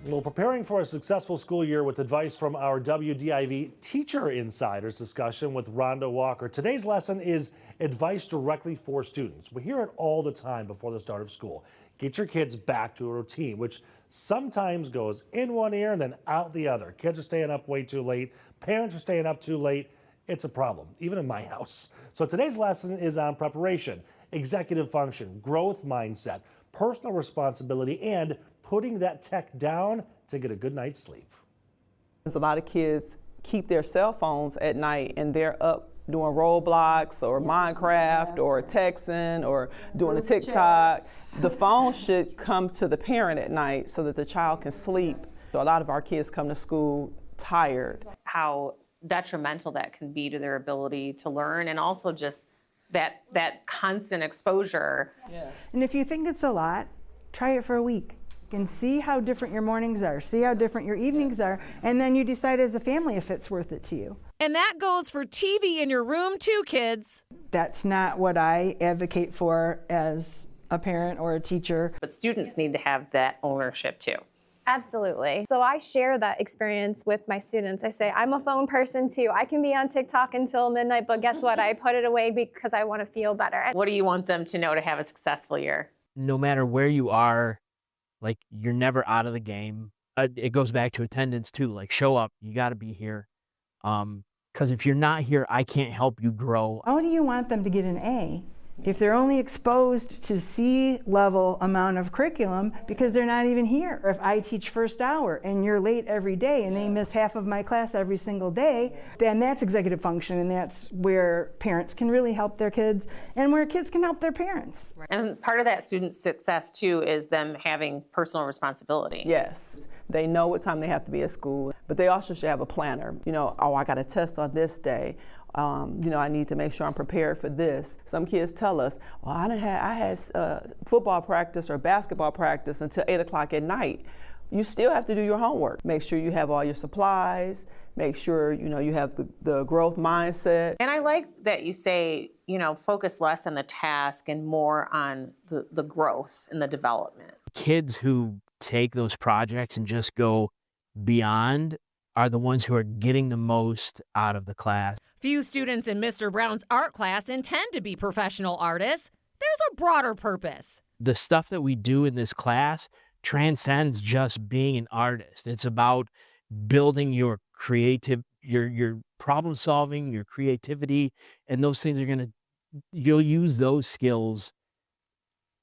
Well, preparing for a successful school year with advice from our WDIV Teacher Insiders discussion with Rhonda Walker. Today's lesson is advice directly for students. We hear it all the time before the start of school. Get your kids back to a routine, which sometimes goes in one ear and then out the other. Kids are staying up way too late. Parents are staying up too late. It's a problem, even in my house. So today's lesson is on preparation, executive function, growth mindset, personal responsibility, and putting that tech down to get a good night's sleep. A lot of kids keep their cell phones at night and they're up doing Roblox or Minecraft or texting or doing a TikTok. The phone should come to the parent at night so that the child can sleep. So a lot of our kids come to school tired. How detrimental that can be to their ability to learn, and also just that constant exposure. Yeah. And if you think it's a lot, try it for a week and see how different your mornings are, see how different your evenings are, and then you decide as a family if it's worth it to you. And that goes for TV in your room too, kids. That's not what I advocate for as a parent or a teacher. But students need to have that ownership too. Absolutely. So I share that experience with my students. I say, I'm a phone person too. I can be on TikTok until midnight, but guess what? I put it away because I want to feel better. What do you want them to know to have a successful year? No matter where you are, like, you're never out of the game. It goes back to attendance too. Like, show up. You got to be here. Because if you're not here, I can't help you grow. How do you want them to get an A if they're only exposed to C-level amount of curriculum because they're not even here? Or if I teach first hour and you're late every day and they miss half of my class every single day, then that's executive function, and that's where parents can really help their kids and where kids can help their parents. And part of that student success too is them having personal responsibility. Yes, they know what time they have to be at school, but they also should have a planner. You know, oh, I got a test on this day. You know, I need to make sure I'm prepared for this. Some kids tell us, well, I had football practice or basketball practice until 8 o'clock at night. You still have to do your homework. Make sure you have all your supplies. Make sure, you know, you have the growth mindset. And I like that you say, you know, focus less on the task and more on the growth and the development. Kids who take those projects and just go beyond are the ones who are getting the most out of the class. Few students in Mr. Brown's art class intend to be professional artists. There's a broader purpose. The stuff that we do in this class transcends just being an artist. It's about building your your problem solving, your creativity, and those things you'll use those skills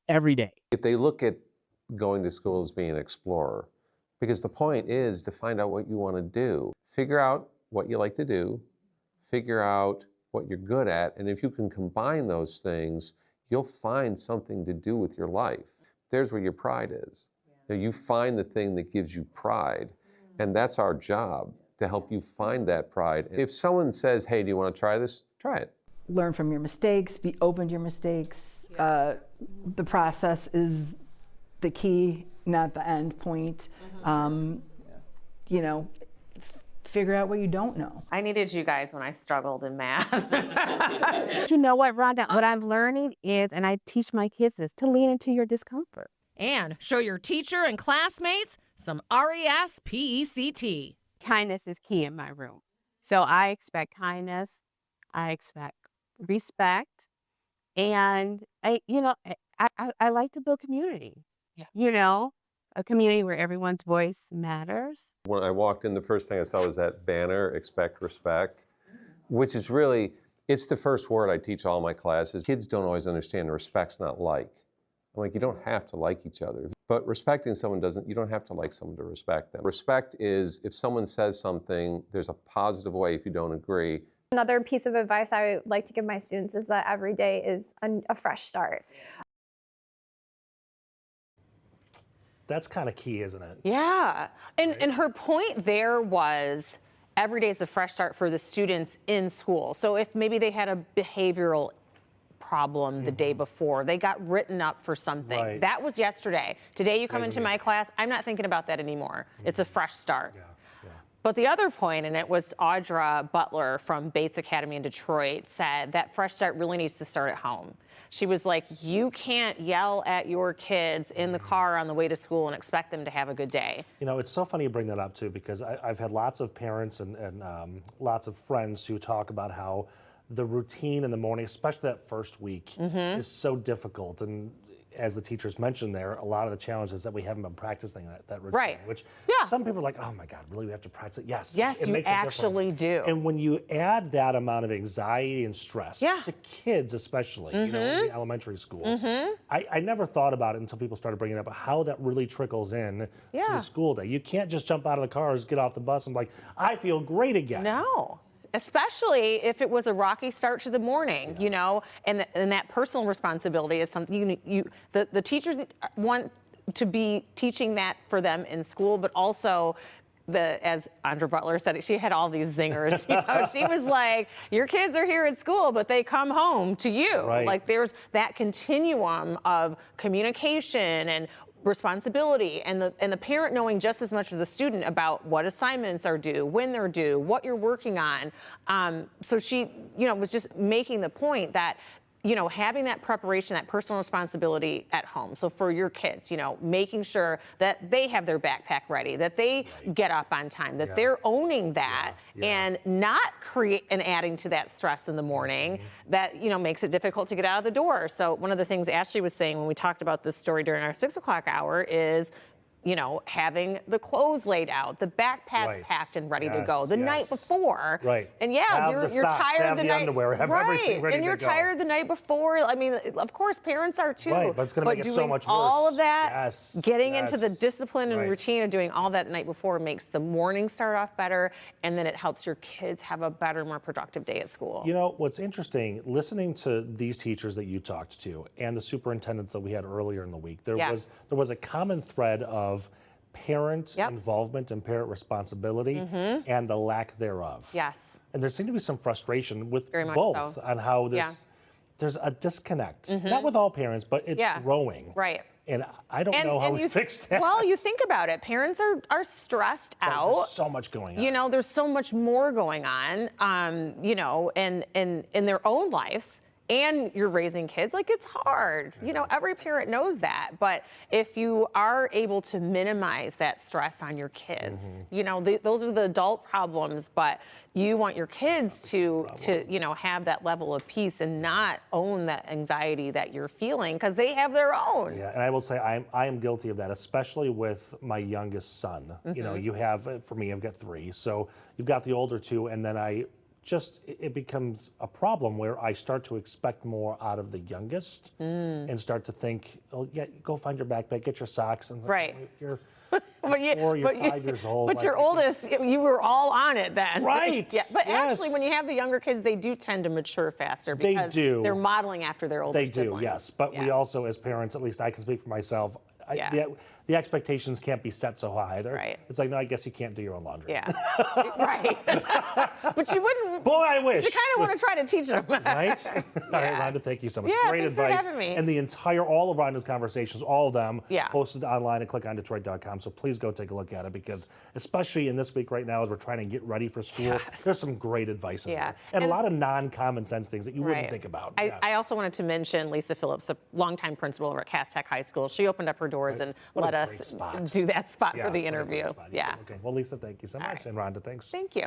every day. If they look at going to school as being an explorer, because the point is to find out what you want to do. Figure out what you like to do, figure out what you're good at, and if you can combine those things, you'll find something to do with your life. There's where your pride is. Yeah. You find the thing that gives you pride, and that's our job, to help you find that pride. If someone says, hey, do you want to try this? Try it. Learn from your mistakes, be open to your mistakes. Yeah. The process is the key, not the end point. You know, figure out what you don't know. I needed you guys when I struggled in math. You know what, Rhonda? What I'm learning is, and I teach my kids this, to lean into your discomfort. And show your teacher and classmates some RESPECT. Kindness is key in my room. So I expect kindness, I expect respect, and I like to build community. Yeah. You know, a community where everyone's voice matters. When I walked in, the first thing I saw was that banner, expect respect, which is really, it's the first word I teach all my classes. Kids don't always understand respect's not like. I'm like, you don't have to like each other, but respecting someone you don't have to like someone to respect them. Respect is if someone says something, there's a positive way if you don't agree. Another piece of advice I like to give my students is that every day is a fresh start. That's kind of key, isn't it? Yeah. And her point there was every day is a fresh start for the students in school. So if maybe they had a behavioral problem the day before, they got written up for something. Right. That was yesterday. Today you come into my class, I'm not thinking about that anymore. It's a fresh start. Yeah. But the other point, and it was Audra Butler from Bates Academy in Detroit, said that Fresh Start really needs to start at home. She was like, you can't yell at your kids in the car on the way to school and expect them to have a good day. You know, it's so funny you bring that up too, because I've had lots of parents and lots of friends who talk about how the routine in the morning, especially that first week, is so difficult. And as the teachers mentioned there, a lot of the challenges that we haven't been practicing that routine, Right. which Yeah. some people are like, oh my God, really, we have to practice it? Yes, Yes, it you makes a actually difference. do. And when you add that amount of anxiety and stress to kids especially, you know, in the elementary school, I never thought about it until people started bringing it up, how that really trickles in to the school day. You can't just jump out of the car, just get off the bus and be like, I feel great again. No. Especially if it was a rocky start to the morning, you know, and that personal responsibility is something the teachers want to be teaching that for them in school, but also as Audra Butler said, she had all these zingers. You know, she was like, your kids are here at school, but they come home to you. Right. Like there's that continuum of communication and responsibility, and the parent knowing just as much as the student about what assignments are due, when they're due, what you're working on. So she, you know, was just making the point that, you know, having that preparation, that personal responsibility at home. So for your kids, you know, making sure that they have their backpack ready, that they get up on time, that they're owning that and not adding to that stress in the morning that, you know, makes it difficult to get out of the door. So one of the things Ashley was saying when we talked about this story during our 6 o'clock hour is, you know, having the clothes laid out, the backpacks packed and ready to go the night before. Right. And Have you're the socks, tired have the the night underwear, have everything ready and you're to go. tired the night before. I mean, of course, parents are too. Right, but it's gonna make it so doing much all worse. of that, Yes, getting into the yes. discipline and Right. routine of doing all that the night before makes the morning start off better, and then it helps your kids have a better, more productive day at school. You know, what's interesting, listening to these teachers that you talked to and the superintendents that we had earlier in the week, there was a common thread of parent involvement and parent responsibility and the lack thereof. Yes. And there seemed to be some frustration with Very much both so. on how there's a disconnect. Not with all parents, but it's growing. Right. And I don't know how we fix that. Well, you think about it. Parents are stressed out. There's so much going on. You know, there's so much more going on, you know, in their own lives. And you're raising kids, like it's hard. You know, every parent knows that. But if you are able to minimize that stress on your kids, you know, those are the adult problems, but you want your kids to you know, have that level of peace and not own that anxiety that you're feeling because they have their own. Yeah, and I will say I am guilty of that, especially with my youngest son. You know, you have, for me, I've got 3. So you've got the older 2, and then it becomes a problem where I start to expect more out of the youngest and start to think, oh yeah, go find your backpack, get your socks. And Right. You're But 4, you're 5 years old. But your oldest, you were all on it then. Right. Yeah. But Yes. actually, when you have the younger kids, they do tend to mature faster They because do. they're modeling after their older They do, siblings. yes. But we also, as parents, at least I can speak for myself, the expectations can't be set so high either. Right. It's like, no, I guess you can't do your own laundry. Yeah. Right. But you wouldn't. Boy, I wish. You kind of want to try to teach them. Right? All right, Rhonda, thank you so much. Yeah, Great thanks for advice. having me. And all of Rhonda's conversations, all of them, Yeah. posted online at clickondetroit.com. So please go take a look at it because, especially in this week right now, as we're trying to get ready for school, there's some great advice in there. And a lot of non-common sense things that you wouldn't think about. I also wanted to mention Lisa Phillips, a longtime principal over at Cass Tech High School. She opened up her doors and let us do that spot for the interview. Okay. Well, Lisa, thank you so much. And Rhonda, thanks. Thank you.